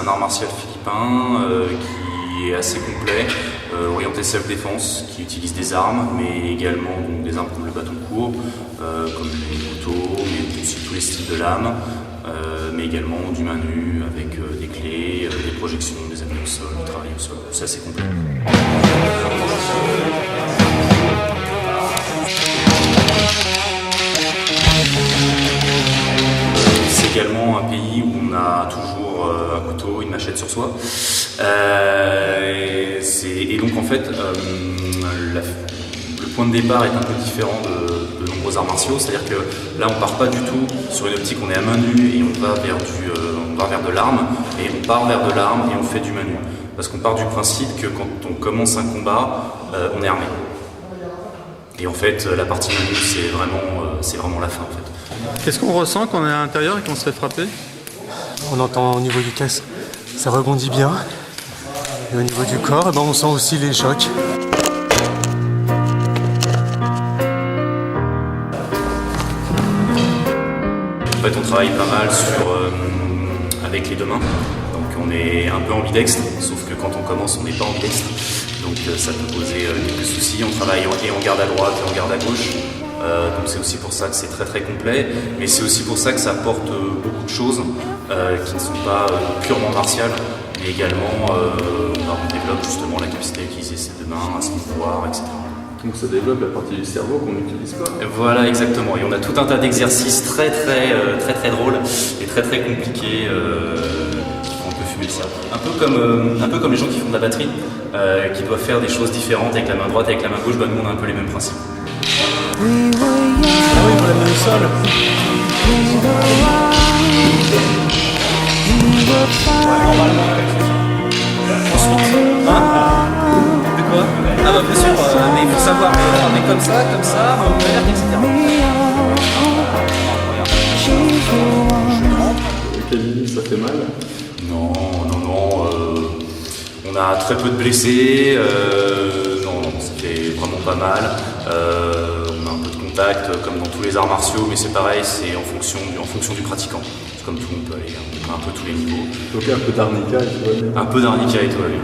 un art martial philippin qui est assez complet, orienté self-défense, qui utilise des armes, mais également donc, des armes comme le bâton court, comme les couteaux, mais aussi tous les styles de lames, mais également du main nue avec des clés, des projections, des appuis au sol, du travail au sol. C'est assez complet. C'est également un pays où on a toujours un couteau, une machette sur soi. Et donc en fait, le point de départ est un peu différent de nombreux arts martiaux, c'est-à-dire que là on part pas du tout sur une optique, on est à main nue et on va vers de l'arme, et on part vers de l'arme et on fait du main nue. Parce qu'on part du principe que quand on commence un combat, on est armé. Et en fait, la partie main nue, c'est vraiment la fin en fait. Qu'est-ce qu'on ressent quand on est à l'intérieur et qu'on se fait frapper? On entend au niveau du casque, ça rebondit bien. Et au niveau du corps, on sent aussi les chocs. En fait, on travaille pas mal avec les deux mains. Donc on est un peu ambidextre, sauf que quand on commence, on n'est pas ambidextre. Donc ça peut poser quelques soucis. On travaille et on garde à droite et on garde à gauche. Donc c'est aussi pour ça que c'est très très complet, mais c'est aussi pour ça que ça apporte beaucoup de choses qui ne sont pas purement martiales, mais également on développe justement la capacité d'utiliser ses deux mains, à se mouvoir, etc. Donc ça développe la partie du cerveau qu'on n'utilise pas. Voilà, exactement. Et on a tout un tas d'exercices très drôles et très compliqués qui font un peu fumer le cerveau. Un peu comme les gens qui font de la batterie, qui doivent faire des choses différentes avec la main droite et avec la main gauche. Nous on a un peu les mêmes principes. Ah oui, pour la main au sol. De quoi? Ah bah bien sûr, mais il faut savoir mais comme ça, en vert, etc. Quel ça fait mal? Non, on a très peu de blessés, non, ça fait vraiment pas mal. On a un peu de contact comme dans tous les arts martiaux, mais c'est pareil, c'est en fonction du pratiquant. C'est comme tout, on peut aller à un peu tous les niveaux. Donc un peu d'arnica et tout va bien. Un peu d'arnica et tout va bien.